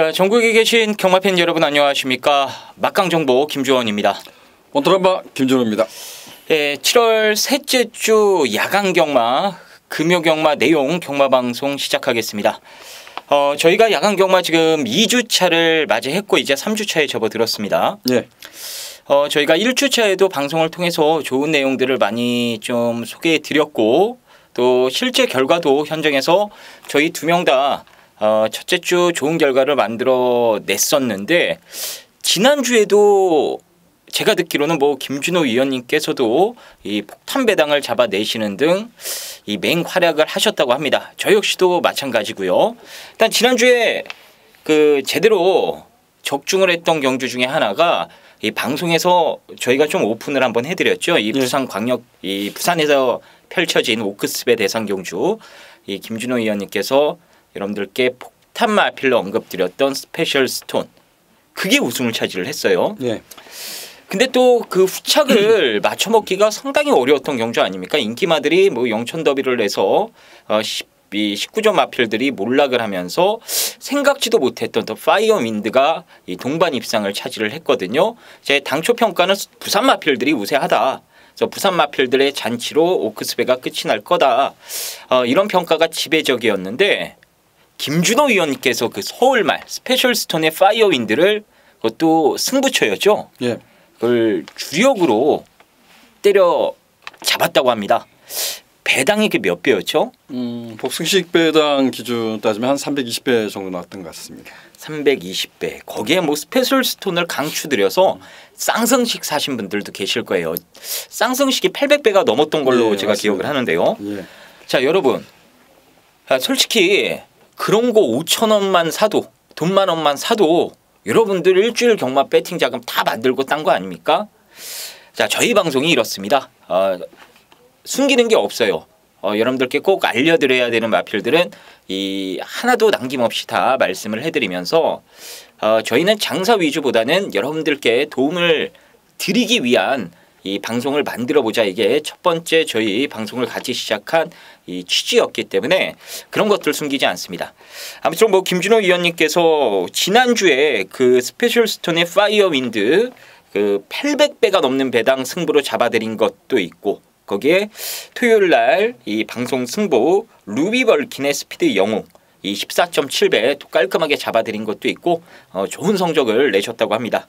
자, 전국에 계신 경마팬 여러분 안녕하십니까? 막강정보 김주원입니다. 원트럼바 김준호입니다. 예, 7월 셋째 주 야간 경마, 금요 경마 내용 경마 방송 시작하겠습니다. 저희가 야간 경마 지금 2주차를 맞이했고 이제 3주차에 접어들었습니다. 예. 저희가 1주차에도 방송을 통해서 좋은 내용들을 많이 좀 소개해 드렸고 또 실제 결과도 현장에서 저희 두 명 다 첫째 주 좋은 결과를 만들어 냈었는데 지난주에도 제가 듣기로는 김준호 위원님께서도 이 폭탄 배당을 잡아내시는 등 이 맹활약을 하셨다고 합니다. 저 역시도 마찬가지고요. 일단 지난주에 제대로 적중을 했던 경주 중에 하나가 이 방송에서 저희가 좀 오픈을 한번 해드렸죠. 이 부산에서 펼쳐진 오크스배 대상 경주 이 김준호 위원님께서 여러분들께 폭탄 마필로 언급드렸던 스페셜 스톤 그게 우승을 차지를 했어요. 예. 근데 또 그 후착을 맞춰먹기가 상당히 어려웠던 경주 아닙니까? 인기마들이 영천 더비를 해서 19점 마필들이 몰락을 하면서 생각지도 못했던 더 파이어 윈드가 이 동반 입상을 차지를 했거든요. 제 당초 평가는 부산 마필들이 우세하다. 그래서 부산 마필들의 잔치로 오크스배가 끝이 날 거다. 이런 평가가 지배적이었는데 김준호 위원님께서 그 서울말 스페셜 스톤의 파이어 윈드를 그것도 승부처였죠. 예. 그걸 주력으로 때려 잡았다고 합니다. 배당이 몇 배였죠? 복승식 배당 기준 따지면 한 320배 정도 나왔던 것 같습니다. 320배. 거기에 스페셜 스톤을 강추드려서 쌍성식 사신 분들도 계실 거예요. 쌍성식이 800배가 넘었던 걸로 제가 맞습니다. 기억을 하는데요. 예. 자, 여러분. 솔직히 그런 거 5천 원만 사도 돈만 원만 사도 여러분들 일주일 경마 배팅 자금 다 만들고 딴 거 아닙니까? 자, 저희 방송이 이렇습니다. 숨기는 게 없어요. 여러분들께 꼭 알려드려야 되는 마필들은 하나도 남김없이 다 말씀을 해드리면서 저희는 장사 위주보다는 여러분들께 도움을 드리기 위한 이 방송을 만들어보자 이게 첫 번째 저희 방송을 같이 시작한 이 취지였기 때문에 그런 것들 숨기지 않습니다. 아무튼 김준호 위원님께서 지난주에 그 스페셜 스톤의 파이어 윈드 800배가 넘는 배당 승부로 잡아들인 것도 있고 거기에 토요일 날 이 방송 승부 루비 벌킨의 스피드 영웅 이 14.7배 또 깔끔하게 잡아들인 것도 있고 좋은 성적을 내셨다고 합니다.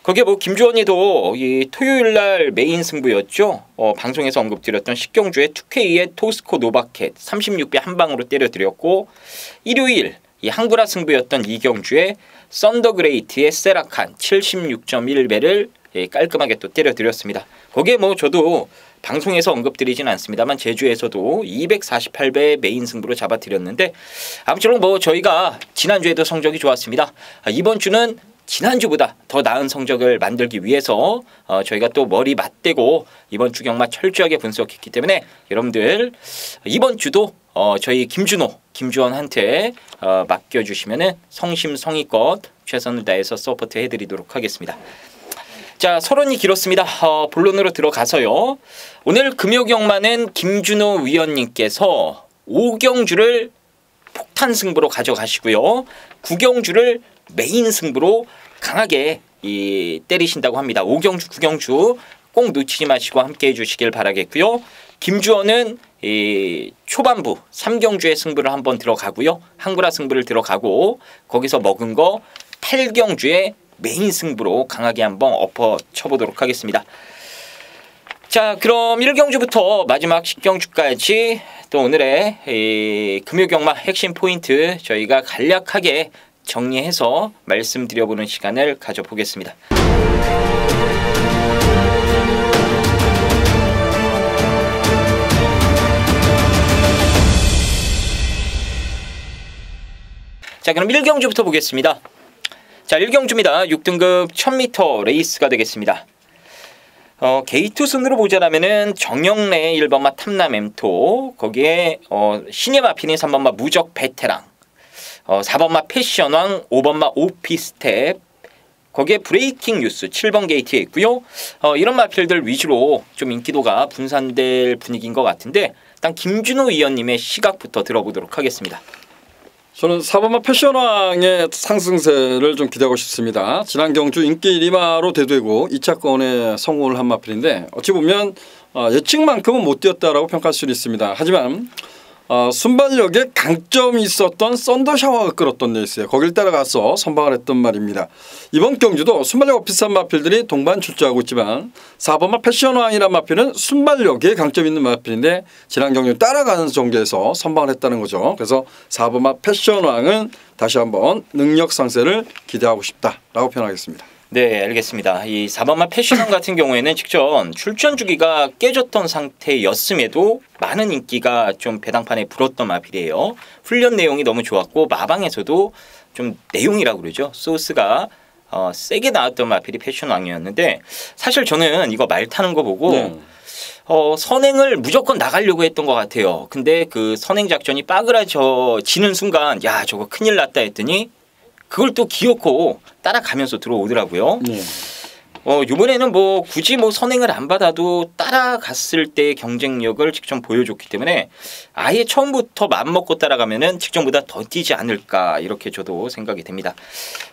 거기에 김주원이도 이 토요일 날 메인 승부였죠. 방송에서 언급드렸던 10경주에 2K의 토스코 노바켓 36배 한 방으로 때려드렸고 일요일 이 항구라 승부였던 2경주에 썬더그레이트의 세라칸 76.1배를 깔끔하게 또 때려드렸습니다. 거기에 저도 방송에서 언급드리진 않습니다만 제주에서도 248배 메인 승부로 잡아드렸는데 아무쪼록 저희가 지난주에도 성적이 좋았습니다. 이번 주는 지난주보다 더 나은 성적을 만들기 위해서 저희가 또 머리 맞대고 이번 주 경마 철저하게 분석했기 때문에 여러분들 이번 주도 저희 김주원한테 맡겨주시면은 성심성의껏 최선을 다해서 서포트 해드리도록 하겠습니다. 자, 서론이 길었습니다. 본론으로 들어가서요. 오늘 금요 경마는 김준호 위원님께서 5경주를 폭탄 승부로 가져가시고요. 9경주를 메인 승부로 강하게 때리신다고 합니다. 5경주, 9경주 꼭 놓치지 마시고 함께 해주시길 바라겠고요. 김주원은 초반부 3경주의 승부를 한번 들어가고요. 항구라 승부를 들어가고 거기서 먹은 거 8경주의 메인 승부로 강하게 한번 엎어쳐보도록 하겠습니다. 자, 그럼 1경주부터 마지막 10경주까지 또 오늘의 금요 경마 핵심 포인트 저희가 간략하게 정리해서 말씀드려보는 시간을 가져보겠습니다. 자, 그럼 1경주부터 보겠습니다. 자, 1경주입니다. 6등급 1000m 레이스가 되겠습니다. 게이트 순으로 보자라면은 정영래 1번마 탐남 엠토 거기에 신예 마피니 3번마 무적 베테랑 4번마 패션왕 5번마 오피스텝 거기에 브레이킹 뉴스 7번 게이트에 있고요. 이런 마필들 위주로 좀 인기도가 분산될 분위기인 것 같은데 일단 김준호 위원님의 시각부터 들어보도록 하겠습니다. 저는 사범마 패션왕의 상승세를 좀 기대하고 싶습니다. 지난 경주 인기 1위마로 대두고 2차권에 성공을 한 마필인데 어찌 보면 예측만큼은 못 뛰었다라고 평가할 수 있습니다. 하지만 순발력에 강점이 있었던 썬더샤워가 끌었던 레이스에 거길 따라가서 선방을 했던 말입니다. 이번 경주도 순발력 비싼 마필들이 동반 출조하고 있지만 4번마 패션왕이라는 마필은 순발력에 강점 있는 마필인데 지난 경주 따라가는 전개에서 선방을 했다는 거죠. 그래서 4번마 패션왕은 다시 한번 능력 상세를 기대하고 싶다라고 표현하겠습니다. 네, 알겠습니다. 이 4번마 패션왕 같은 경우에는 직전 출전 주기가 깨졌던 상태였음에도 많은 인기가 좀 배당판에 불었던 마필이에요. 훈련 내용이 너무 좋았고 마방에서도 좀 내용이라고 그러죠. 소스가 세게 나왔던 마필이 패션왕이었는데 사실 저는 이거 말 타는 거 보고 선행을 무조건 나가려고 했던 것 같아요. 근데 그 선행 작전이 빠그라져지는 순간 야 저거 큰일 났다 했더니 그걸 또 기어코 따라가면서 들어오더라고요. 이번에는 뭐 굳이 뭐 선행을 안 받아도 따라갔을 때 경쟁력을 직접 보여줬기 때문에 아예 처음부터 맘먹고 따라가면은 직전보다 더 뛰지 않을까 이렇게 저도 생각이 됩니다.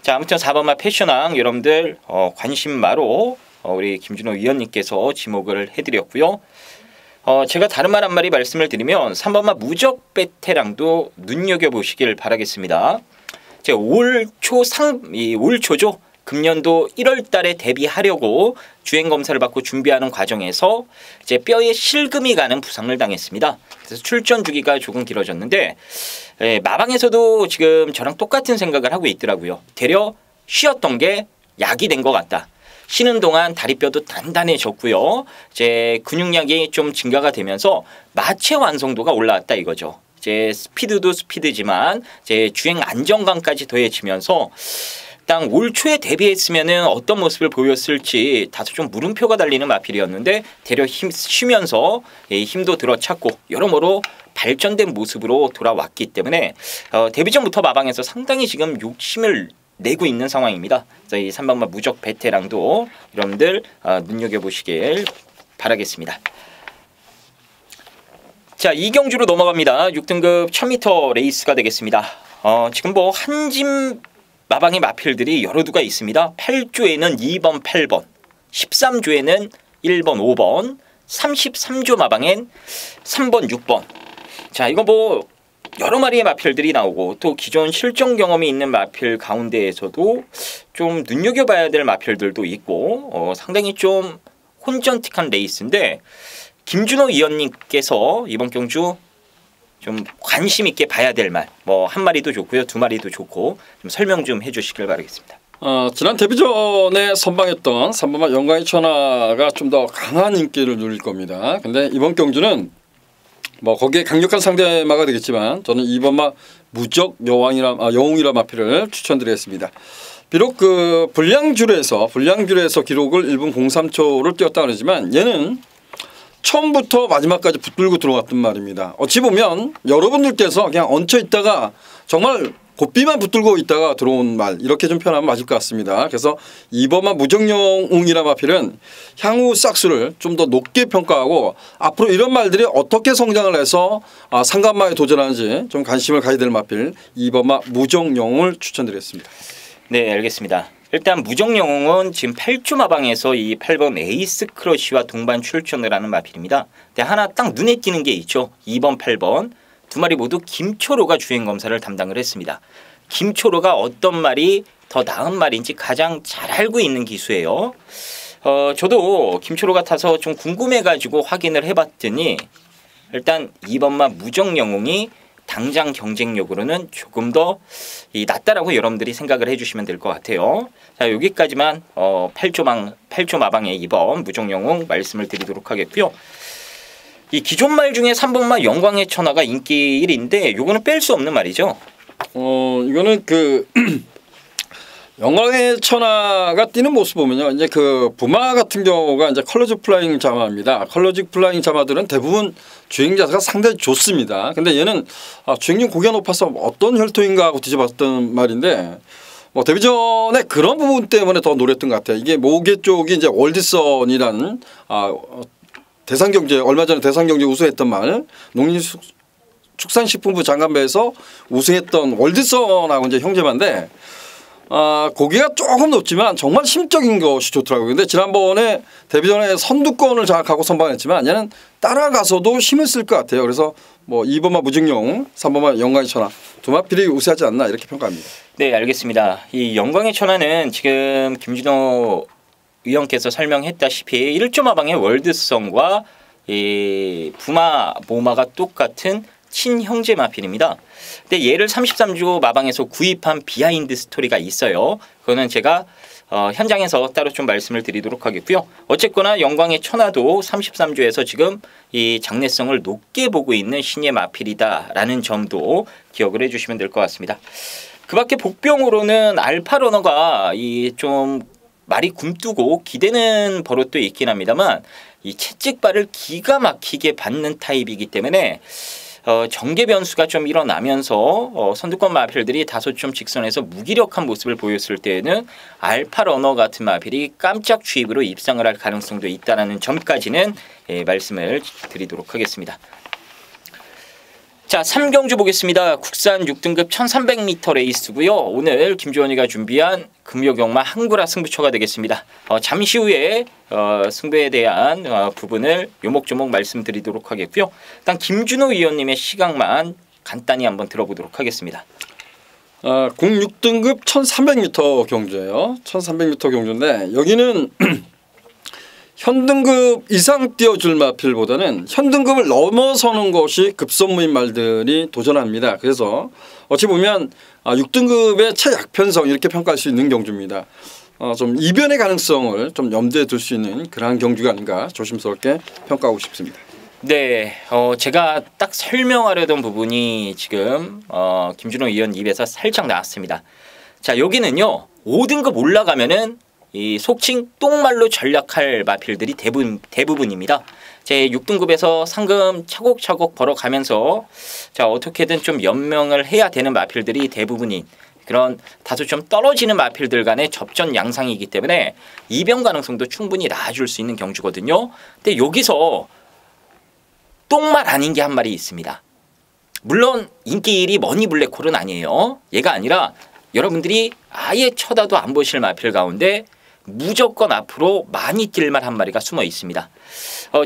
자, 아무튼 4번마 패션왕 여러분들 관심마로 우리 김준호 위원님께서 지목을 해드렸고요. 제가 다른 말 한 마디 말씀을 드리면 3번마 무적 베테랑도 눈여겨보시길 바라겠습니다. 제가 올 초죠. 금년도 1월 달에 데뷔하려고 주행 검사를 받고 준비하는 과정에서 이제 뼈에 실금이 가는 부상을 당했습니다. 그래서 출전 주기가 조금 길어졌는데 마방에서도 지금 저랑 똑같은 생각을 하고 있더라고요. 되려 쉬었던 게 약이 된 것 같다. 쉬는 동안 다리뼈도 단단해졌고요. 이제 근육량이 좀 증가가 되면서 마체 완성도가 올라왔다 이거죠. 이제 스피드도 스피드지만 이제 주행 안정감까지 더해지면서 딱 올 초에 데뷔했으면은 어떤 모습을 보였을지 다소 좀 물음표가 달리는 마필이었는데 되려 쉬면서 힘도 들어찼고 여러모로 발전된 모습으로 돌아왔기 때문에 데뷔 전부터 마방에서 상당히 지금 욕심을 내고 있는 상황입니다. 그래서 이 3번마 무적 베테랑도 여러분들 눈여겨보시길 바라겠습니다. 자, 2경주로 넘어갑니다. 6등급 1000m 레이스가 되겠습니다. 지금 뭐 한짐 마방의 마필들이 여러 두가 있습니다. 8조에는 2번, 8번, 13조에는 1번, 5번, 33조 마방엔 3번, 6번. 자, 이거 뭐 여러 마리의 마필들이 나오고 또 기존 실전 경험이 있는 마필 가운데에서도 좀 눈여겨봐야 될 마필들도 있고 상당히 좀 혼전틱한 레이스인데 김준호 위원님께서 이번 경주 좀 관심 있게 봐야 될 말, 뭐 한 마리도 좋고요, 두 마리도 좋고 좀 설명 좀 해주시길 바라겠습니다. 지난 데뷔전에 선방했던 3번마 영광의 천하가 좀 더 강한 인기를 누릴 겁니다. 근데 이번 경주는 뭐 거기에 강력한 상대마가 되겠지만 저는 2번마 무적 영웅이라 마필을 추천드리겠습니다. 비록 그 불량줄에서 기록을 1분 03초를 뛰었다 그러지만 얘는 처음부터 마지막까지 붙들고 들어갔단 말입니다. 어찌 보면 여러분들께서 그냥 얹혀 있다가 정말 고삐만 붙들고 있다가 들어온 말 이렇게 좀 표현하면 맞을 것 같습니다. 그래서 2번마 무정영웅이라 마필은 향후 싹수를 좀 더 높게 평가하고 앞으로 이런 말들이 어떻게 성장을 해서 상간마에 도전하는지 좀 관심을 가져야 될 마필 2번마 무정영웅을 추천드리겠습니다. 네, 알겠습니다. 일단 무정영웅은 지금 8조 마방에서 이 8번 에이스 크러쉬와 동반 출전을 하는 마필입니다. 근데 하나 딱 눈에 띄는 게 있죠. 2번, 8번 두 마리 모두 김초로가 주행 검사를 담당을 했습니다. 김초로가 어떤 말이 더 나은 말인지 가장 잘 알고 있는 기수예요. 저도 김초로가 타서 좀 궁금해가지고 확인을 해봤더니 일단 2번마 무정영웅이 당장 경쟁력으로는 조금 더 낫다라고 여러분들이 생각을 해주시면 될 것 같아요. 자, 여기까지만 8조 마방의 2번 무정영웅 말씀을 드리도록 하겠고요. 이 기존 말 중에 3번마 영광의 천하가 인기 1위인데 요거는 뺄 수 없는 말이죠. 이거는 그 영광의 천하가 뛰는 모습 보면요. 이제 그 부마 같은 경우가 이제 컬러즈 플라잉 자마입니다. 컬러즈 플라잉 자마들은 대부분 주행 자세가 상당히 좋습니다. 근데 얘는 주행력 고개가 높아서 어떤 혈통인가 하고 뒤져봤던 말인데 뭐 데뷔전에 그런 부분 때문에 더 노렸던 것 같아요. 이게 모계 쪽이 이제 월드선이라는 대상경제 얼마 전에 대상경제 우수했던 말 농림축산물 축산식품부 장관배에서 우승했던 월드선하고 이제 형제만데 고기가 조금 높지만 정말 심적인 것이 좋더라고요. 근데 지난번에 데뷔전에 선두권을 장악하고 선방했지만 얘는 따라가서도 힘을 쓸 것 같아요. 그래서 뭐 2번마 무증용, 3번마 영광의 천하 두 마필이 우세하지 않나 이렇게 평가합니다. 네, 알겠습니다. 이 영광의 천하는 지금 김준호 의원께서 설명했다시피 1.5방의 월드성과 이 부마 모마가 똑같은 친형제 마필입니다. 근데 얘를 33주 마방에서 구입한 비하인드 스토리가 있어요. 그거는 제가 현장에서 따로 좀 말씀을 드리도록 하겠고요. 어쨌거나 영광의 천하도 33주에서 지금 이 장래성을 높게 보고 있는 신예 마필이다라는 점도 기억을 해주시면 될 것 같습니다. 그밖에 복병으로는 알파러너가 이 좀 말이 굼뜨고 기대는 버릇도 있긴 합니다만 이 채찍발을 기가 막히게 받는 타입이기 때문에 전개 변수가 좀 일어나면서 선두권 마필들이 다소 좀 직선에서 무기력한 모습을 보였을 때에는 알파 러너 같은 마필이 깜짝 주입으로 입상을 할 가능성도 있다는 점까지는 말씀을 드리도록 하겠습니다. 자, 3경주 보겠습니다. 국산 6등급 1300m 레이스고요. 오늘 김주원이가 준비한 금요경마 한구라 승부처가 되겠습니다. 잠시 후에 승부에 대한 부분을 요목조목 말씀드리도록 하겠고요. 일단 김준호 위원님의 시각만 간단히 한번 들어보도록 하겠습니다. 06등급 1300m 경주예요. 1300m 경주인데 여기는 현등급 이상 뛰어줄 마필보다는 현등급을 넘어서는 것이 급선무인 말들이 도전합니다. 그래서 어찌 보면 6등급의 최약편성 이렇게 평가할 수 있는 경주입니다. 좀 이변의 가능성을 좀 염두에 둘 수 있는 그러한 경주가 아닌가 조심스럽게 평가하고 싶습니다. 네, 제가 딱 설명하려던 부분이 지금 김준호 위원 입에서 살짝 나왔습니다. 자, 여기는요 5등급 올라가면은 이 속칭 똥말로 전략할 마필들이 대부분입니다. 제 6등급에서 상금 차곡차곡 벌어가면서 자 어떻게든 좀 연명을 해야 되는 마필들이 대부분인 그런 다소 좀 떨어지는 마필들 간의 접전 양상이기 때문에 이변 가능성도 충분히 나아줄 수 있는 경주거든요. 근데 여기서 똥말 아닌 게 한 마리 있습니다. 물론 인기 1위 머니블랙홀은 아니에요. 얘가 아니라 여러분들이 아예 쳐다도 안 보실 마필 가운데 무조건 앞으로 많이 뛸만 한 마리가 숨어 있습니다.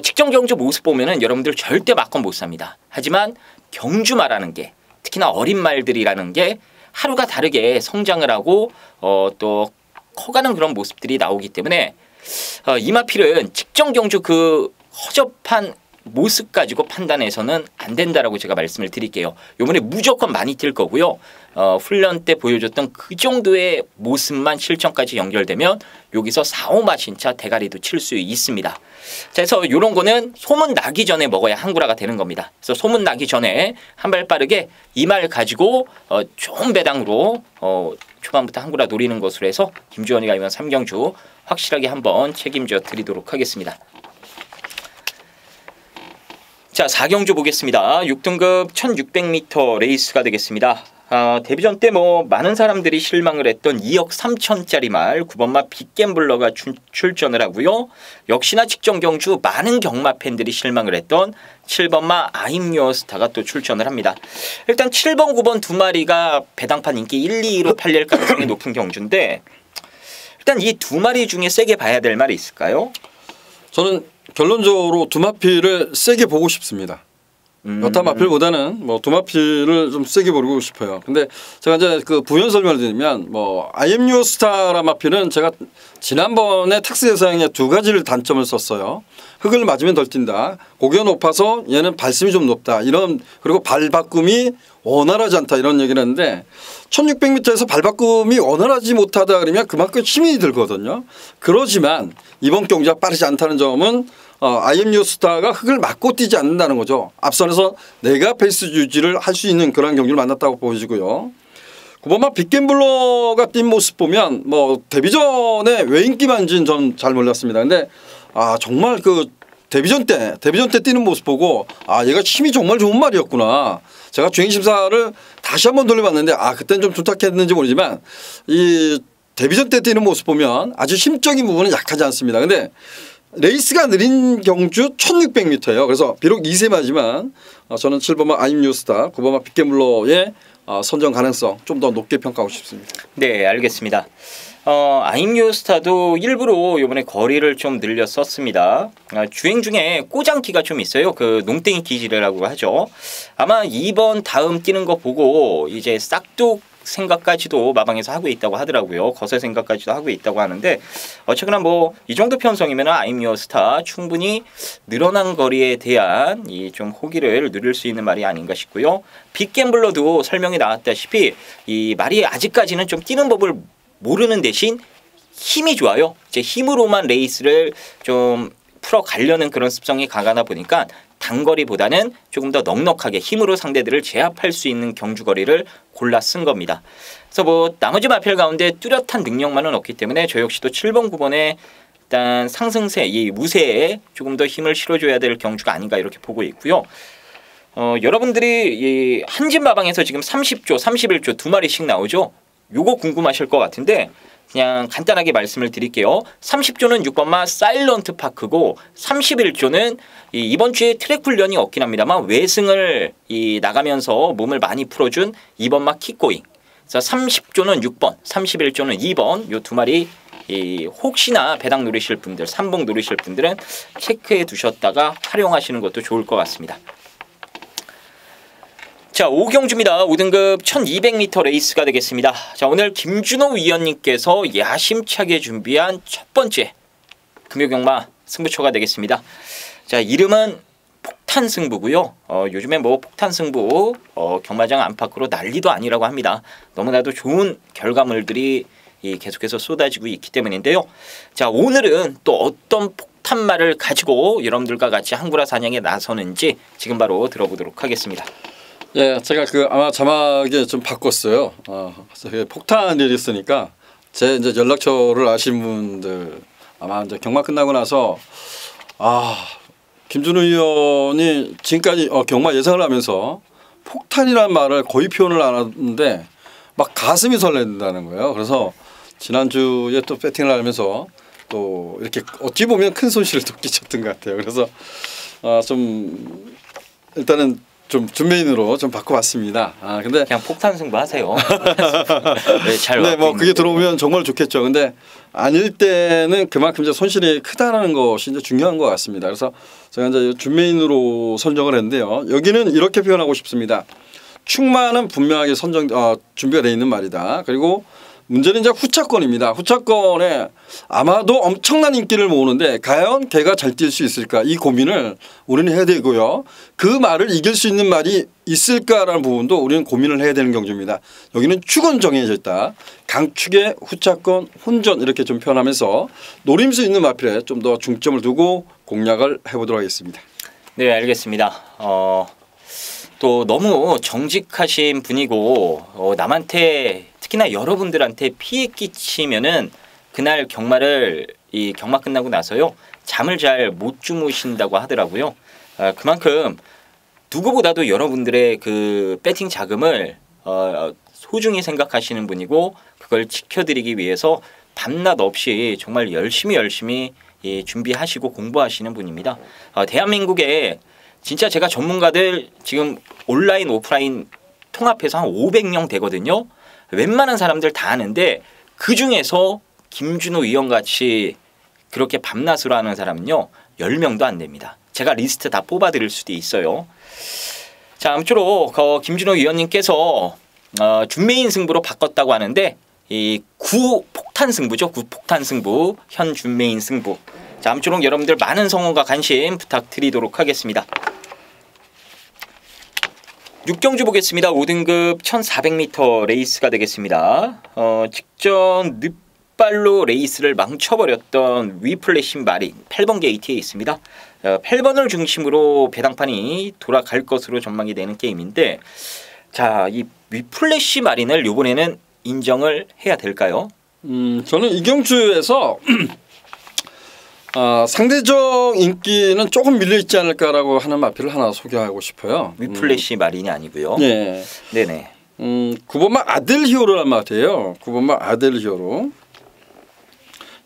직전 경주 모습 보면은 여러분들 절대 맞건 못 삽니다. 하지만 경주마라는 게 특히나 어린 말들이라는 게 하루가 다르게 성장을 하고 또 커가는 그런 모습들이 나오기 때문에 이 마필은 직전 경주 그 허접한 모습 가지고 판단해서는 안 된다라고 제가 말씀을 드릴게요. 이번에 무조건 많이 뛸 거고요. 훈련 때 보여줬던 그 정도의 모습만 실전까지 연결되면 여기서 4, 5마 진짜 대가리도 칠 수 있습니다. 그래서 이런 거는 소문 나기 전에 먹어야 한구라가 되는 겁니다. 그래서 소문 나기 전에 한 발 빠르게 이 말 가지고 좋은 배당으로 초반부터 한구라 노리는 것으로 해서 김주원이가 이번 3경주 확실하게 한번 책임져 드리도록 하겠습니다. 자, 4경주 보겠습니다. 6등급 1600m 레이스가 되겠습니다. 데뷔전 때 뭐 많은 사람들이 실망을 했던 2억 3천짜리 말 9번마 빅갬블러가 출전을 하고요. 역시나 직전 경주 많은 경마 팬들이 실망을 했던 7번마 아임유어스타가 또 출전을 합니다. 일단 7번, 9번 두 마리가 배당판 인기 1, 2위로 팔릴 가능성이 높은 경주인데 일단 이 두 마리 중에 세게 봐야 될 말이 있을까요? 저는 결론적으로 두 마필을 세게 보고 싶습니다. 여타 마필보다는 뭐 두 마필을 좀 세게 보고 싶어요. 근데 제가 이제 그 부연 설명을 드리면 뭐 IMU 스타라 마필은 제가 지난번에 텍스 대상에 두 가지를 단점을 썼어요. 흙을 맞으면 덜 뛴다. 고개가 높아서 얘는 발심이 좀 높다. 이런 그리고 발바꿈이 원활하지 않다 이런 얘기를 했는데 1600m에서 발바꿈이 원활하지 못하다 그러면 그만큼 힘이 들거든요. 그러지만 이번 경기가 빠르지 않다는 점은 IMU 스타가 흙을 맞고 뛰지 않는다는 거죠. 앞선에서 내가 페이스 유지를 할 수 있는 그런 경기를 만났다고 보여지고요. 9번마 빅갬블러가 뛴 모습 보면 뭐 데뷔전에 왜 인기만지는 전 잘 몰랐습니다. 근데 정말 그 데뷔전 때 뛰는 모습 보고 얘가 힘이 정말 좋은 말이었구나. 제가 주행 심사를 다시 한번 돌려봤는데 그때는 좀 둔탁했는지 모르지만 이 데뷔전 때 뛰는 모습 보면 아주 힘적인 부분은 약하지 않습니다. 근데 레이스가 느린 경주 1600m예요. 그래서 비록 2세마지만 저는 7번마 아임뉴스타, 9번마 빅게임블러의 선정 가능성 좀 더 높게 평가하고 싶습니다. 네, 알겠습니다. 아임뉴스타도 일부러 이번에 거리를 좀 늘렸었습니다. 주행 중에 꼬장기가 좀 있어요. 그 농땡이 기질이라고 하죠. 아마 2번 다음 뛰는 거 보고 이제 싹둑 생각까지도 마방에서 하고 있다고 하더라고요. 거세 생각까지도 하고 있다고 하는데 어쨌거나 뭐 이 정도 편성이면 아임뉴스타 충분히 늘어난 거리에 대한 이 좀 호기를 누릴 수 있는 말이 아닌가 싶고요. 빅갬블러도 설명이 나왔다시피 이 말이 아직까지는 좀 뛰는 법을 모르는 대신 힘이 좋아요. 이제 힘으로만 레이스를 좀 풀어가려는 그런 습성이 강하다 보니까 단거리보다는 조금 더 넉넉하게 힘으로 상대들을 제압할 수 있는 경주거리를 골라 쓴 겁니다. 그래서 뭐 나머지 마필 가운데 뚜렷한 능력만은 없기 때문에 저 역시도 7번, 9번에 일단 상승세, 이 무세에 조금 더 힘을 실어줘야 될 경주가 아닌가 이렇게 보고 있고요. 여러분들이 이 한진 마방에서 지금 30조, 31조 두 마리씩 나오죠. 요거 궁금하실 것 같은데 그냥 간단하게 말씀을 드릴게요. 30조는 6번마 사일런트 파크고 31조는 이번 주에 트랙 훈련이 없긴 합니다만 외승을 나가면서 몸을 많이 풀어준 2번마 킥고잉. 그래서 30조는 6번, 31조는 2번 요 두 마리 혹시나 배당 누리실 분들, 3봉 누리실 분들은 체크해 두셨다가 활용하시는 것도 좋을 것 같습니다. 자, 5경주입니다. 5등급 1200m 레이스가 되겠습니다. 자, 오늘 김준호 위원님께서 야심차게 준비한 첫 번째 금요경마 승부처가 되겠습니다. 자, 이름은 폭탄승부고요. 요즘에 뭐 폭탄승부 경마장 안팎으로 난리도 아니라고 합니다. 너무나도 좋은 결과물들이 계속해서 쏟아지고 있기 때문인데요. 자, 오늘은 또 어떤 폭탄말을 가지고 여러분들과 같이 한구라 사냥에 나서는지 지금 바로 들어보도록 하겠습니다. 예, 제가 아마 자막에 좀 바꿨어요. 폭탄을 있으니까 제 이제 연락처를 아신 분들 아마 이제 경마 끝나고 나서 김준호 의원이 지금까지 경마 예상을 하면서 폭탄이라는 말을 거의 표현을 안 하는데 막 가슴이 설렌다는 거예요. 그래서 지난주에 또 배팅을 하면서 또 이렇게 어찌 보면 큰 손실을 또 끼쳤던 것 같아요. 그래서 좀 일단은 좀 준메인으로 좀 바꿔봤습니다. 근데 그냥 폭탄 승부 하세요. 네, 잘. 네, 뭐 그게 들어오면 정말 좋겠죠. 근데 아닐 때는 그만큼 이제 손실이 크다라는 것이 이제 중요한 것 같습니다. 그래서 제가 이제 준메인으로 선정을 했는데요. 여기는 이렇게 표현하고 싶습니다. 충만은 분명하게 준비가 되어 있는 말이다. 그리고 문제는 이제 후차권입니다. 후차권에 아마도 엄청난 인기를 모으는데 과연 걔가 잘 뛸 수 있을까 이 고민을 우리는 해야 되고요. 그 말을 이길 수 있는 말이 있을까라는 부분도 우리는 고민을 해야 되는 경주입니다. 여기는 축은 정해져 있다. 강축의 후차권 혼전 이렇게 좀 표현하면서 노림수 있는 마필에 좀 더 중점을 두고 공략을 해보도록 하겠습니다. 네, 알겠습니다. 또 너무 정직하신 분이고 남한테 특히나 여러분들한테 피해 끼치면은 그날 경마 끝나고 나서요 잠을 잘 못 주무신다고 하더라고요. 그만큼 누구보다도 여러분들의 그 배팅 자금을 소중히 생각하시는 분이고 그걸 지켜드리기 위해서 밤낮 없이 정말 열심히 준비하시고 공부하시는 분입니다. 대한민국에 진짜 제가 전문가들 지금 온라인 오프라인 통합해서 한 500명 되거든요. 웬만한 사람들 다 아는데 그중에서 김준호 위원같이 그렇게 밤낮으로 하는 사람은요 10명도 안 됩니다. 제가 리스트 다 뽑아드릴 수도 있어요. 자, 아무쪼록 김준호 위원님께서 준메인 승부로 바꿨다고 하는데 이 구폭탄 승부죠. 구폭탄 승부 현 준메인 승부. 자, 아무쪼록 여러분들 많은 성원과 관심 부탁드리도록 하겠습니다. 6경주 보겠습니다. 5등급 1400m 레이스가 되겠습니다. 직전 늑발로 레이스를 망쳐버렸던 위플래시 마린 8번 게이트에 있습니다. 8번을 중심으로 배당판이 돌아갈 것으로 전망이 되는 게임인데 자, 이 위플래시 마린을 이번에는 인정을 해야 될까요? 저는 이 경주에서 상대적 인기는 조금 밀려있지 않을까라고 하는 마필을 하나 소개하고 싶어요. 위플래시 마린이 아니고요. 네. 네네. 9번마 아델 히어로란 말이에요. 9번마 아델 히어로.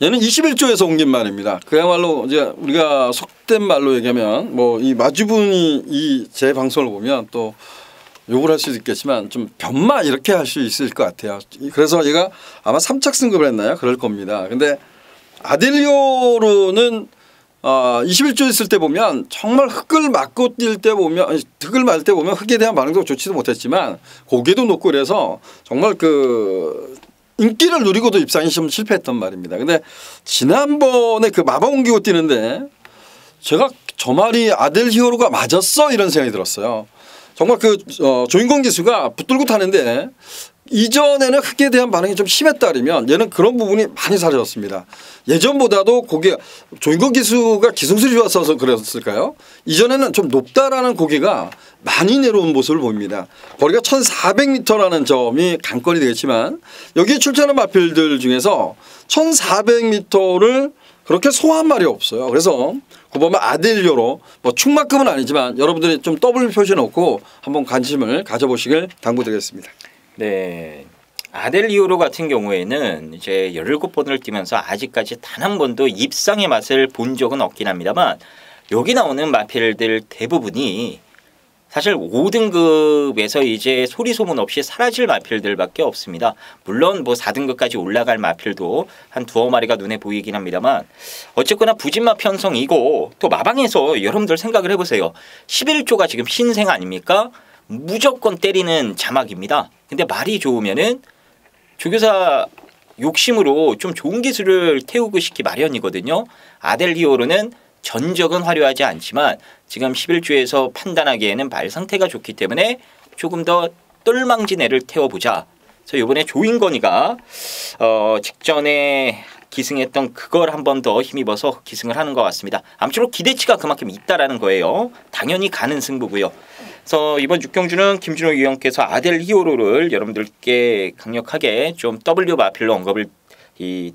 얘는 21조에서 옮긴 말입니다. 그야말로 이제 우리가 속된 말로 얘기하면 뭐 이 마주분이 이 제 방송을 보면 또 욕을 할 수도 있겠지만 좀 변마 이렇게 할 수 있을 것 같아요. 그래서 얘가 아마 3착 승급을 했나요? 그럴 겁니다. 근데 아델리오로는 21조 있을 때 보면 정말 흙을 맞고 뛸 때 보면 흙을 맞을 때 보면 흙에 대한 반응도 좋지도 못했지만 고개도 높고 그래서 정말 그 인기를 누리고도 입상이 좀 실패했던 말입니다. 근데 지난번에 그 마법 옮기고 뛰는데 제가 저 말이 아델 히어로가 맞았어 이런 생각이 들었어요. 정말 그 조인권 기수가 붙들고 타는데 이전에는 흙에 대한 반응이 좀 심했다면 얘는 그런 부분이 많이 사라졌습니다. 예전보다도 고개 조인권 기수가 기술이 좋았어서 그랬을까요? 이전에는 좀 높다라는 고개가 많이 내려온 모습을 보입니다. 거리가 1400m라는 점이 관건이 되겠지만 여기에 출전한 마필들 중에서 1400m를 그렇게 소화한 말이 없어요. 그래서 구보마 아델리오로 뭐 충만큼은 아니지만 여러분들이 좀 더블 표시 넣고 한번 관심을 가져보시길 당부드리겠습니다. 네. 아델리오로 같은 경우에는 이제 17번을 뛰면서 아직까지 단 한 번도 입상의 맛을 본 적은 없긴 합니다만 여기 나오는 마필들 대부분이 사실 5등급에서 이제 소리 소문 없이 사라질 마필들밖에 없습니다. 물론 뭐 4등급까지 올라갈 마필도 한 두어 마리가 눈에 보이긴 합니다만 어쨌거나 부진마 편성이고 또 마방에서 여러분들 생각을 해보세요. 11조가 지금 신생 아닙니까? 무조건 때리는 자막입니다. 근데 말이 좋으면은 조교사 욕심으로 좀 좋은 기술을 태우고 싶기 마련이거든요. 아델리오로는 전적은 화려하지 않지만 지금 11조에서 판단하기에는 말 상태가 좋기 때문에 조금 더 똘망진애를 태워보자. 그래서 이번에 조인건이가 직전에 기승했던 그걸 한 번 더 힘입어서 기승을 하는 것 같습니다. 아무쪼록 기대치가 그만큼 있다라는 거예요. 당연히 가는 승부고요. 그래서 이번 6경주는 김준호 위원께서 아델 히어로를 여러분들께 강력하게 좀 W 마필로 언급을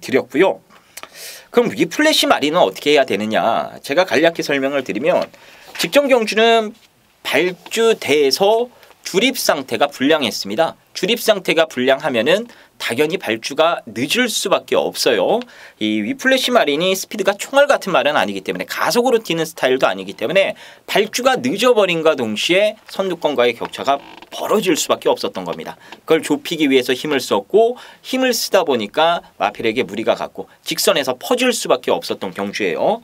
드렸고요. 그럼 이 플래시 마리는 어떻게 해야 되느냐? 제가 간략히 설명을 드리면 직전 경주는 발주대에서 주립 상태가 불량했습니다. 주립 상태가 불량하면은 당연히 발주가 늦을 수밖에 없어요. 이 위플래시 마린이 스피드가 총알 같은 말은 아니기 때문에 가속으로 뛰는 스타일도 아니기 때문에 발주가 늦어버린과 동시에 선두권과의 격차가 벌어질 수밖에 없었던 겁니다. 그걸 좁히기 위해서 힘을 썼고 힘을 쓰다 보니까 마필에게 무리가 갔고 직선에서 퍼질 수밖에 없었던 경주예요.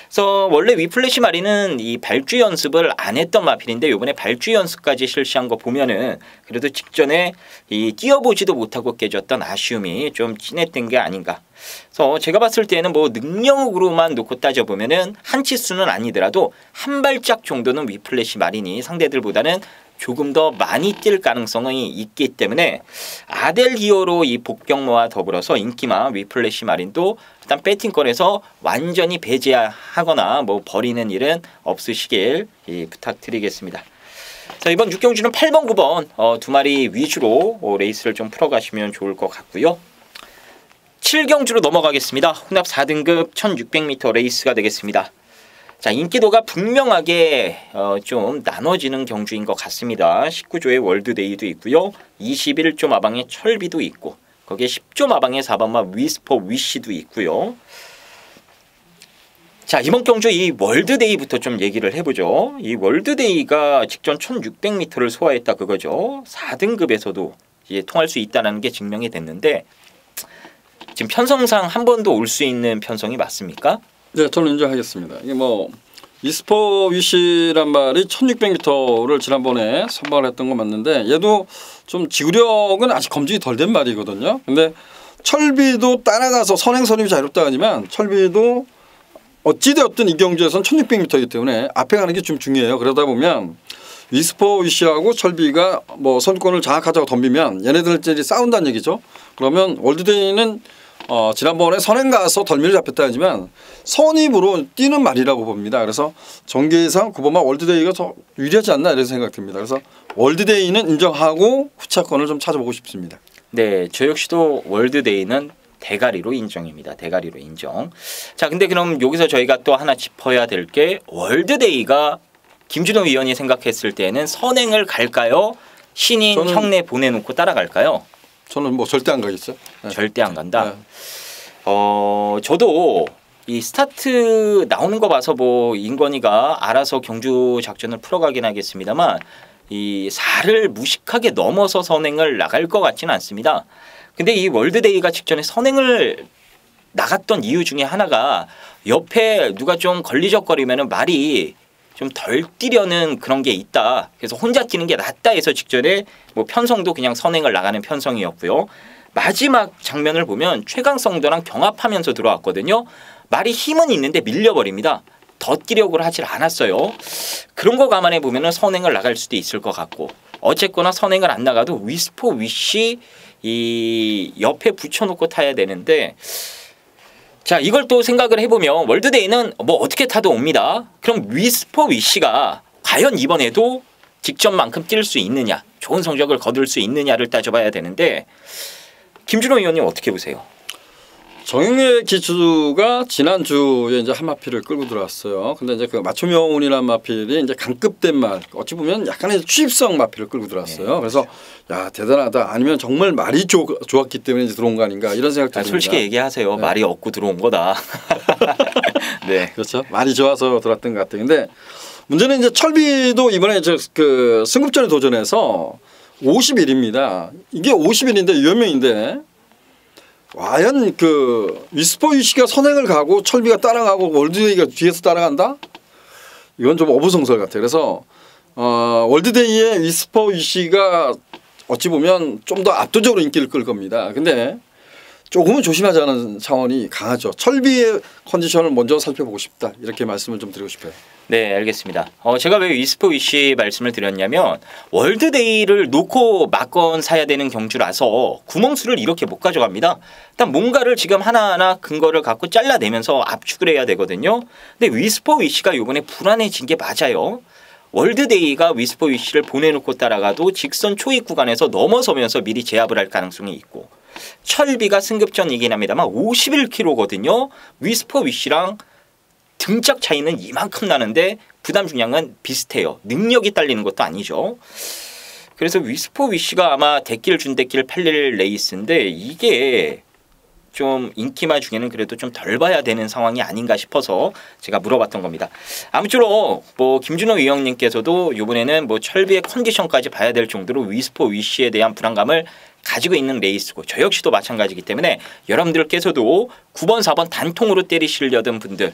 그래서 원래 위플래시 마린은 이 발주 연습을 안 했던 마필인데 이번에 발주 연습까지 실시한 거 보면은 그래도 직전에 이 뛰어보지도 못하고 깨졌던 아쉬움이 좀 진했던 게 아닌가. 그래서 제가 봤을 때는 뭐 능력으로만 놓고 따져보면은 한 치수는 아니더라도 한 발짝 정도는 위플래시 마린이 상대들보다는 조금 더 많이 뛸 가능성이 있기 때문에 아델 히어로 이 복경모와 더불어서 인기마 위플래시 마린도 일단 배팅권에서 완전히 배제하거나 뭐 버리는 일은 없으시길 부탁드리겠습니다. 자, 이번 6경주는 8번, 9번 두 마리 위주로 레이스를 좀 풀어가시면 좋을 것 같고요. 7경주로 넘어가겠습니다. 혼합 4등급 1600m 레이스가 되겠습니다. 자, 인기도가 분명하게 좀 나눠지는 경주인 것 같습니다. 19조의 월드데이도 있고요. 21조 마방의 철비도 있고 거기에 10조 마방의 4번마 위스퍼 위시도 있고요. 자, 이번 경주 이 월드데이부터 좀 얘기를 해보죠. 이 월드데이가 직전 1600m를 소화했다 그거죠. 4등급에서도 이제 통할 수 있다는 게 증명이 됐는데 지금 편성상 한 번도 올 수 있는 편성이 맞습니까? 네, 저는 인정하겠습니다. 이게 뭐 위스퍼 위시란 말이 1600m를 지난번에 선발을 했던 거 맞는데 얘도 좀 지구력은 아직 검증이 덜 된 말이거든요. 근데 철비도 따라가서 선행선임이 자유롭다 하지만 철비도 어찌되었든 이 경주에서는 1600m이기 때문에 앞에 가는 게 좀 중요해요. 그러다 보면 위스퍼 위시하고 철비가 뭐 선두권을 장악하자고 덤비면 얘네들끼리 싸운다는 얘기죠. 그러면 월드데이는 지난번에 선행 가서 덜미를 잡혔다 하지만 선입으로 뛰는 말이라고 봅니다. 그래서 전개상 구보마 월드데이가 더 유리하지 않나 이런 생각이 듭니다. 그래서 월드데이는 인정하고 후차권을 좀 찾아보고 싶습니다. 네, 저 역시도 월드데이는 대가리로 인정입니다. 대가리로 인정. 자, 근데 그럼 여기서 저희가 또 하나 짚어야 될 게 월드데이가 김준호 위원이 생각했을 때는 선행을 갈까요? 신인 형네 보내놓고 따라갈까요? 저는 뭐 절대 안 가겠어요. 네. 절대 안 간다. 네. 저도 이 스타트 나오는 거 봐서 뭐 인권이가 알아서 경주 작전을 풀어가긴 하겠습니다만 이 4를 무식하게 넘어서 선행을 나갈 것 같지는 않습니다. 근데 이 월드데이가 직전에 선행을 나갔던 이유 중에 하나가 옆에 누가 좀 걸리적거리면은 말이 좀 덜 뛰려는 그런 게 있다. 그래서 혼자 뛰는 게 낫다 해서 직전에 뭐 편성도 그냥 선행을 나가는 편성이었고요. 마지막 장면을 보면 최강성도랑 경합하면서 들어왔거든요. 말이 힘은 있는데 밀려버립니다. 더 뛰려고 하질 않았어요. 그런 거 감안해 보면은 선행을 나갈 수도 있을 것 같고 어쨌거나 선행을 안 나가도 위스포 위시 이 옆에 붙여놓고 타야 되는데 자 이걸 또 생각을 해보면 월드데이는 뭐 어떻게 타도 옵니다. 그럼 위스포 위시가 과연 이번에도 직전만큼 뛸 수 있느냐 좋은 성적을 거둘 수 있느냐를 따져봐야 되는데 김준호 의원님 어떻게 보세요? 정영래 기수가 지난주에 이제 한 마필을 끌고 들어왔어요. 근데 이제 그 맞춤형운이라는 마필이 이제 강급된 말, 어찌 보면 약간의 취입성 마필을 끌고 들어왔어요. 네. 그래서 야 대단하다. 아니면 정말 말이 좋았기 때문에 이제 들어온 거 아닌가 이런 생각도 듭니다. 솔직히 얘기하세요. 네. 말이 없고 들어온 거다. 네, 그렇죠. 말이 좋아서 들어왔던 것 같아요. 근데 문제는 이제 철비도 이번에 그 승급전에 도전해서 50일입니다. 이게 50일인데 유연명인데. 과연 그 위스포 위시가 선행을 가고 철비가 따라가고 월드데이가 뒤에서 따라간다? 이건 좀 어부성설 같아요. 그래서 월드데이의 위스포 위시가 어찌 보면 좀 더 압도적으로 인기를 끌 겁니다. 근데 조금은 조심하자는 차원이 강하죠. 철비의 컨디션을 먼저 살펴보고 싶다. 이렇게 말씀을 좀 드리고 싶어요. 네, 알겠습니다. 제가 왜 위스포 위시 말씀을 드렸냐면 월드데이를 놓고 막건 사야 되는 경주라서 구멍수를 이렇게 못 가져갑니다. 일단 뭔가를 지금 하나하나 근거를 갖고 잘라내면서 압축을 해야 되거든요. 근데 위스포 위시가 이번에 불안해진 게 맞아요. 월드데이가 위스포 위시를 보내놓고 따라가도 직선 초입 구간에서 넘어서면서 미리 제압을 할 가능성이 있고 철비가 승급전이긴 합니다만 51km거든요. 위스포 위시랑 등짝 차이는 이만큼 나는데 부담 중량은 비슷해요. 능력이 딸리는 것도 아니죠. 그래서 위스포 위시가 아마 대길 준대길 팔릴 레이스인데 이게 좀 인기마 중에는 그래도 좀 덜 봐야 되는 상황이 아닌가 싶어서 제가 물어봤던 겁니다. 아무쪼록 뭐 김준호 위원님께서도 이번에는 뭐 철비의 컨디션까지 봐야 될 정도로 위스포 위시에 대한 불안감을 가지고 있는 레이스고 저 역시도 마찬가지이기 때문에 여러분들께서도 9번 4번 단통으로 때리시려던 분들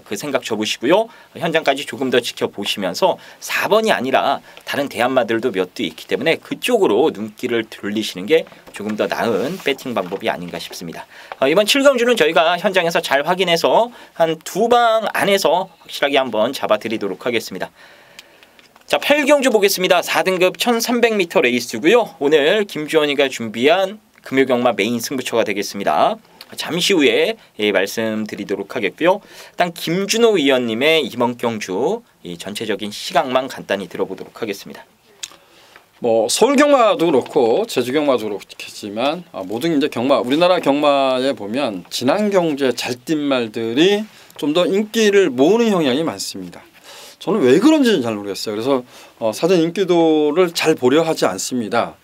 그 생각 접으시고요. 현장까지 조금 더 지켜보시면서 4번이 아니라 다른 대안마들도 몇 두 있기 때문에 그쪽으로 눈길을 돌리시는 게 조금 더 나은 배팅 방법이 아닌가 싶습니다. 이번 7경주는 저희가 현장에서 잘 확인해서 한 2방 안에서 확실하게 한번 잡아드리도록 하겠습니다. 자, 8경주 보겠습니다. 4등급 1300m 레이스고요. 오늘 김주원이가 준비한 금요경마 메인 승부처가 되겠습니다. 잠시 후에 말씀드리도록 하겠고요. 일단 김준호 위원님의 이번 경주 이 전체적인 시각만 간단히 들어보도록 하겠습니다. 뭐 서울 경마도 그렇고 제주 경마도 그렇겠지만 모든 이제 경마 우리나라 경마에 보면 지난 경주에 잘 뛴 말들이 좀 더 인기를 모으는 경향이 많습니다. 저는 왜 그런지는 잘 모르겠어요. 그래서 사전 인기도를 잘 보려 하지 않습니다.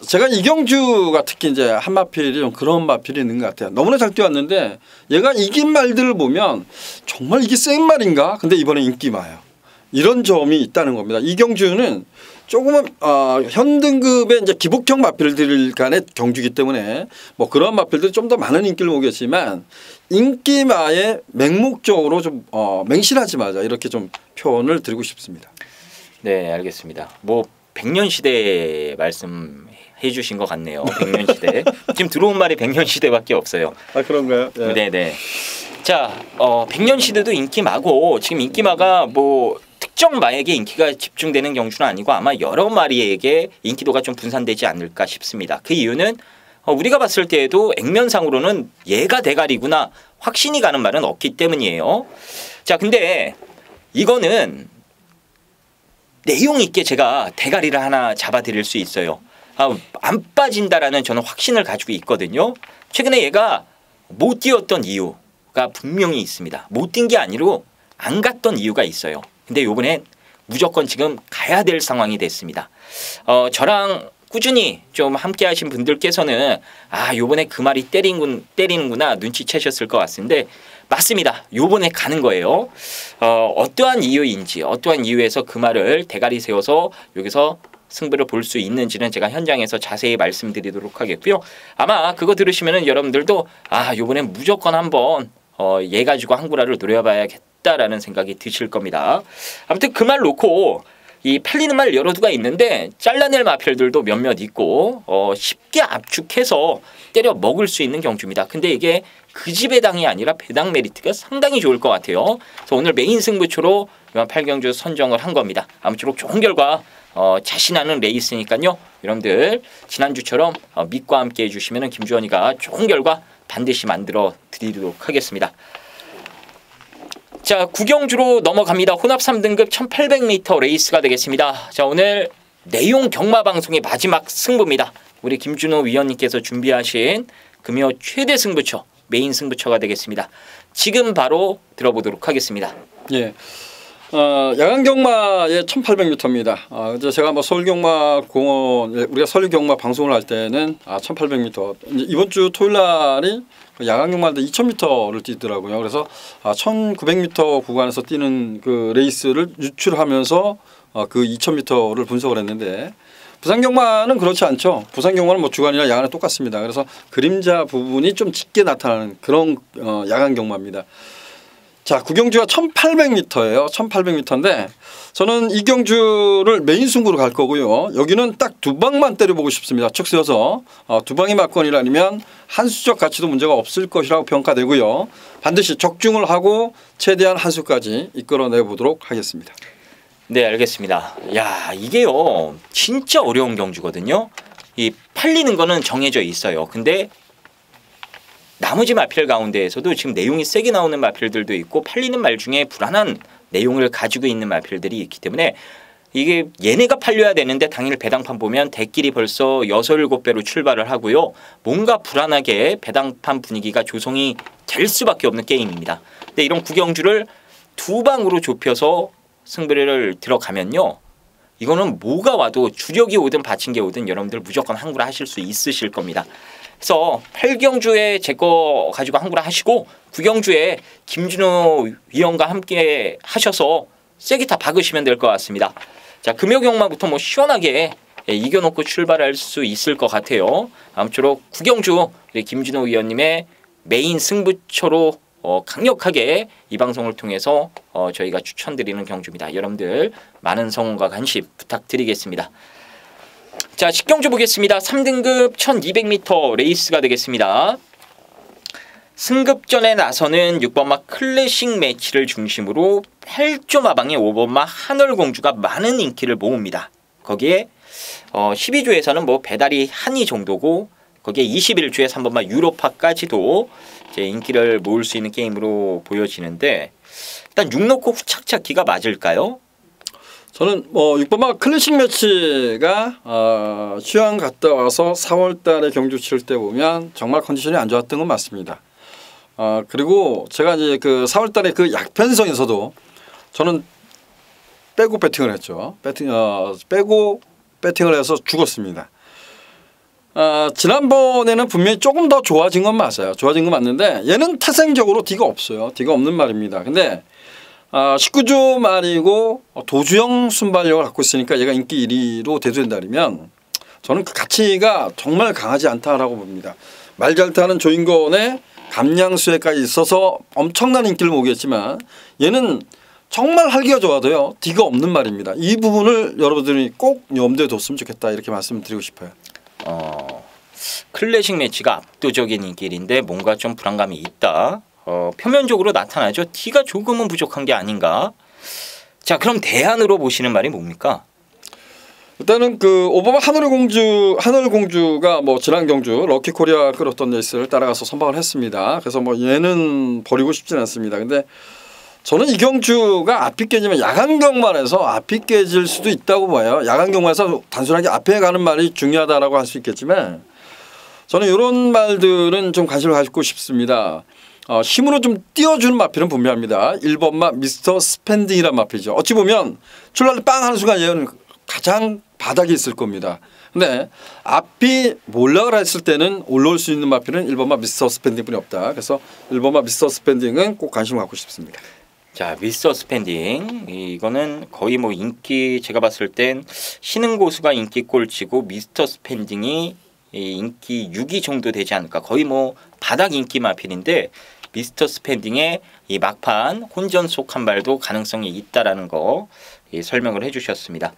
제가 이경주가 특히 이제 한 마필이 좀 그런 마필이 있는 것 같아요. 너무나 잘 뛰었는데 얘가 이긴 말들을 보면 정말 이게 센 말인가? 근데 이번에 인기마요. 이런 점이 있다는 겁니다. 이경주는 조금은 현 등급의 이제 기복형 마필들 간의 경주이기 때문에 뭐 그런 마필들이 좀 더 많은 인기를 모으겠지만 인기마에 맹목적으로 좀 맹신하지 마자 이렇게 좀 표현을 드리고 싶습니다. 네, 알겠습니다. 뭐 100년 시대 말씀해 주신 것 같네요. 100년 시대. 지금 들어온 말이 100년 시대밖에 없어요. 아 그런가요? 네, 네. 자, 100년 시대도 인기마고 지금 인기마가 뭐 특정 마에게 인기가 집중되는 경주는 아니고 아마 여러 마리에게 인기도가 좀 분산되지 않을까 싶습니다. 그 이유는 우리가 봤을 때에도 액면상으로는 얘가 대가리구나 확신이 가는 말은 없기 때문이에요. 자, 근데 이거는 내용 있게 제가 대가리를 하나 잡아드릴 수 있어요. 안 빠진다라는 저는 확신을 가지고 있거든요. 최근에 얘가 못 뛰었던 이유가 분명히 있습니다. 못 뛴 게 아니고 안 갔던 이유가 있어요. 근데 요번엔 무조건 지금 가야 될 상황이 됐습니다. 저랑 꾸준히 좀 함께 하신 분들께서는 아 요번에 그 말이 때리는구나 눈치채셨을 것 같은데 맞습니다. 요번에 가는 거예요. 어떠한 이유인지 어떠한 이유에서 그 말을 대가리 세워서 여기서 승부를 볼 수 있는지는 제가 현장에서 자세히 말씀드리도록 하겠고요. 아마 그거 들으시면은 여러분들도 아 요번엔 무조건 한번 얘 가지고 한구라를 노려봐야겠다라는 생각이 드실 겁니다. 아무튼 그 말 놓고 이 팔리는 말 여러 두가 있는데 잘라낼 마필들도 몇몇 있고 쉽게 압축해서 때려 먹을 수 있는 경주입니다. 근데 이게 그 집의 당이 아니라 배당 메리트가 상당히 좋을 것 같아요. 그래서 오늘 메인 승부처로 이번 8경주 선정을 한 겁니다. 아무쪼록 좋은 결과 자신하는 레이스니까요. 여러분들 지난주처럼 믿고 함께 해주시면 김주원이가 좋은 결과 반드시 만들어 드리도록 하겠습니다. 자, 구경주로 넘어갑니다. 혼합 3등급 1800m 레이스가 되겠습니다. 자, 오늘 내용 경마 방송의 마지막 승부입니다. 우리 김준호 위원님께서 준비하신 금요 최대 승부처, 메인 승부처가 되겠습니다. 지금 바로 들어보도록 하겠습니다. 예. 야간 경마의 1800m입니다. 이제 제가 뭐 서울경마 공원 우리가 서울경마 방송을 할 때는 1800m 이번 주 토요일 날이 야간 경마할 때 2000m를 뛰더라고요. 그래서 1900m 구간에서 뛰는 그 레이스를 유출하면서 그 2000m를 분석을 했는데 부산 경마는 그렇지 않죠. 부산 경마는 뭐 주간이나 야간에 똑같습니다. 그래서 그림자 부분이 좀 짙게 나타나는 그런 야간 경마입니다. 자, 구경주가 1800m예요. 1800m인데 저는 이 경주를 메인 승부로 갈 거고요. 여기는 딱 두 방만 때려보고 싶습니다. 척 세워서 두 방이 맞건이라면 한 수적 가치도 문제가 없을 것이라고 평가되고요. 반드시 적중을 하고 최대한 한 수까지 이끌어내 보도록 하겠습니다. 네, 알겠습니다. 야, 이게요 진짜 어려운 경주거든요. 이 팔리는 거는 정해져 있어요. 근데 나머지 마필 가운데에서도 지금 내용이 세게 나오는 마필들도 있고 팔리는 말 중에 불안한 내용을 가지고 있는 마필들이 있기 때문에 이게 얘네가 팔려야 되는데 당일 배당판 보면 대끼리 벌써 6, 7배로 출발을 하고요. 뭔가 불안하게 배당판 분위기가 조성이 될 수밖에 없는 게임입니다. 근데 이런 구경주를 두 방으로 좁혀서 승부를 들어가면요. 이거는 뭐가 와도 주력이 오든 받친 게 오든 여러분들 무조건 한구라 하실 수 있으실 겁니다. 그래서 8경주에 제 거 가지고 한구라 하시고 9경주에 김준호 위원과 함께 하셔서 세게 다 박으시면 될 것 같습니다. 자, 금요 경마부터 뭐 시원하게 이겨놓고 출발할 수 있을 것 같아요. 아무쪼록 9경주 김준호 위원님의 메인 승부처로 강력하게 이 방송을 통해서 저희가 추천드리는 경주입니다. 여러분들 많은 성원과 관심 부탁드리겠습니다. 자, 10경주 보겠습니다. 3등급 1200m 레이스가 되겠습니다. 승급전에 나서는 6번마 클래식 매치를 중심으로 8조 마방의 5번마 한월공주가 많은 인기를 모읍니다. 거기에 12조에서는 뭐 배달이 한이 정도고 거기에 21조에 3번마 유로파까지도 이제 인기를 모을 수 있는 게임으로 보여지는데 일단 6놓고 후착 찾기가 맞을까요? 저는 6번마 클래식 매치가 휴양 갔다 와서 4월 달에 경주 칠 때 보면 정말 컨디션이 안 좋았던 건 맞습니다. 그리고 제가 이제 그 4월 달에 그 약편성에서도 저는 빼고 배팅을 했죠. 빼고 배팅을 해서 죽었습니다. 지난번에는 분명히 조금 더 좋아진 건 맞아요. 좋아진 건 맞는데 얘는 태생적으로 D가 없어요. D가 없는 말입니다. 근데 19조 말이고 도주형 순발력을 갖고 있으니까 얘가 인기 1위로 대두된다면 저는 그 가치가 정말 강하지 않다라고 봅니다. 말 잘 타는 조인건의 감량수에까지 있어서 엄청난 인기를 모으겠지만 얘는 정말 할기가 좋아도요. D가 없는 말입니다. 이 부분을 여러분들이 꼭 염두에 뒀으면 좋겠다 이렇게 말씀드리고 싶어요. 클래식 매치가 압도적인 인기인데 뭔가 좀 불안감이 있다. 표면적으로 나타나죠. D가 조금은 부족한 게 아닌가. 자, 그럼 대안으로 보시는 말이 뭡니까? 일단은 그 오버마 한월공주가 뭐 지난 경주 럭키코리아 끌었던 레이스를 따라가서 선방을 했습니다. 그래서 뭐 얘는 버리고 싶진 않습니다. 근데 저는 이 경주가 앞이 깨지면 야간 경마에서 앞이 깨질 수도 있다고 봐요. 야간 경마에서 단순하게 앞에 가는 말이 중요하다라고 할 수 있겠지만 저는 이런 말들은 좀 관심을 가지고 싶습니다. 힘으로 좀 띄워주는 마필은 분명합니다. 1번마 미스터 스펜딩이라는 마필이죠. 어찌 보면 출발을 빵 하는 순간 얘는 가장 바닥에 있을 겁니다. 근데 앞이 몰락을 했을 때는 올라올 수 있는 마필은 1번마 미스터 스펜딩뿐이 없다. 그래서 1번마 미스터 스펜딩은 꼭 관심을 갖고 싶습니다. 자, 미스터 스펜딩 이거는 거의 뭐 인기 제가 봤을 땐 신흥 고수가 인기 꼴찌고 미스터 스펜딩이 인기 6위 정도 되지 않을까. 거의 뭐 바닥 인기 마필인데 미스터 스펜딩의 이 막판 혼전 속 한 발도 가능성이 있다라는 거 설명을 해주셨습니다.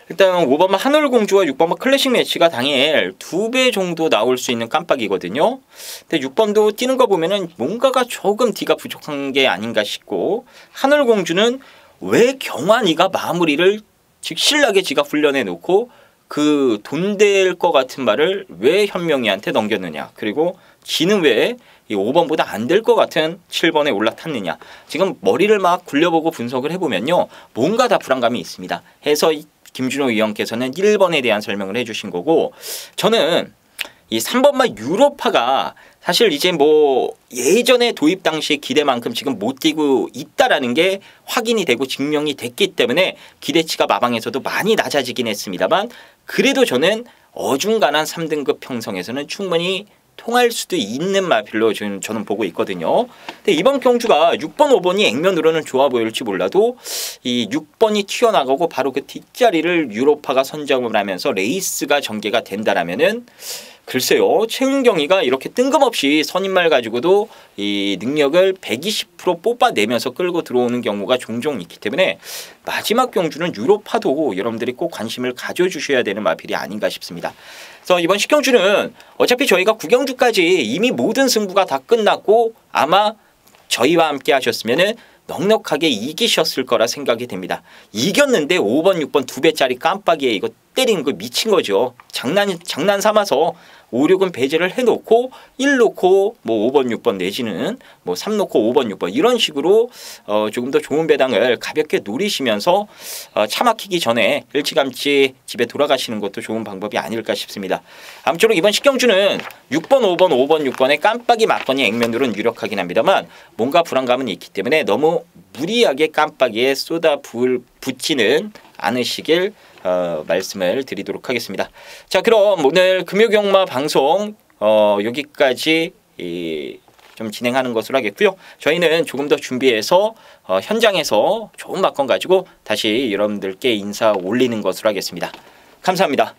일단 5번마 하늘공주와 6번마 클래식 매치가 당일 2배 정도 나올 수 있는 깜빡이거든요. 근데 6번도 뛰는 거 보면은 뭔가가 조금 D가 부족한 게 아닌가 싶고, 하늘공주는 왜 경환이가 마무리를 직실하게 지가 훈련해 놓고 그 돈 될 것 같은 말을 왜 현명이한테 넘겼느냐, 그리고 지는 왜 이 5번보다 안 될 것 같은 7번에 올라탔느냐. 지금 머리를 막 굴려보고 분석을 해보면요, 뭔가 다 불안감이 있습니다. 해서 김준호 위원께서는 1번에 대한 설명을 해주신 거고, 저는 이 3번마 유로파가 사실 이제 뭐 예전에 도입 당시 기대만큼 지금 못 뛰고 있다라는 게 확인이 되고 증명이 됐기 때문에 기대치가 마방에서도 많이 낮아지긴 했습니다만, 그래도 저는 어중간한 3등급 형성에서는 충분히 통할 수도 있는 마필로 저는 보고 있거든요. 근데 이번 경주가 6번, 5번이 액면으로는 좋아 보일지 몰라도 이 6번이 튀어나가고 바로 그 뒷자리를 유로파가 선점을 하면서 레이스가 전개가 된다라면은, 글쎄요, 최은경이가 이렇게 뜬금없이 선임말 가지고도 이 능력을 120% 뽑아내면서 끌고 들어오는 경우가 종종 있기 때문에 마지막 경주는 유로파도 여러분들이 꼭 관심을 가져주셔야 되는 마필이 아닌가 싶습니다. 그래서 이번 10경주는 어차피 저희가 9경주까지 이미 모든 승부가 다 끝났고 아마 저희와 함께 하셨으면은 넉넉하게 이기셨을 거라 생각이 됩니다. 이겼는데 5번, 6번 2배짜리 깜빡이에 이거 때리는 거 미친 거죠. 장난 삼아서 5, 6은 배제를 해놓고 1 놓고 뭐 5번, 6번 내지는 뭐 3 놓고 5번, 6번 이런 식으로 조금 더 좋은 배당을 가볍게 노리시면서 차 막히기 전에 일찌감치 집에 돌아가시는 것도 좋은 방법이 아닐까 싶습니다. 아무쪼록 이번 10경주는 6번, 5번, 5번, 6번의 깜빡이 맞거니 액면으로는 유력하긴 합니다만 뭔가 불안감은 있기 때문에 너무 무리하게 깜빡이에 붙지는 않으시길 말씀을 드리도록 하겠습니다. 자, 그럼 오늘 금요경마 방송 여기까지 좀 진행하는 것으로 하겠고요. 저희는 조금 더 준비해서 현장에서 좋은 막건 가지고 다시 여러분들께 인사 올리는 것으로 하겠습니다. 감사합니다.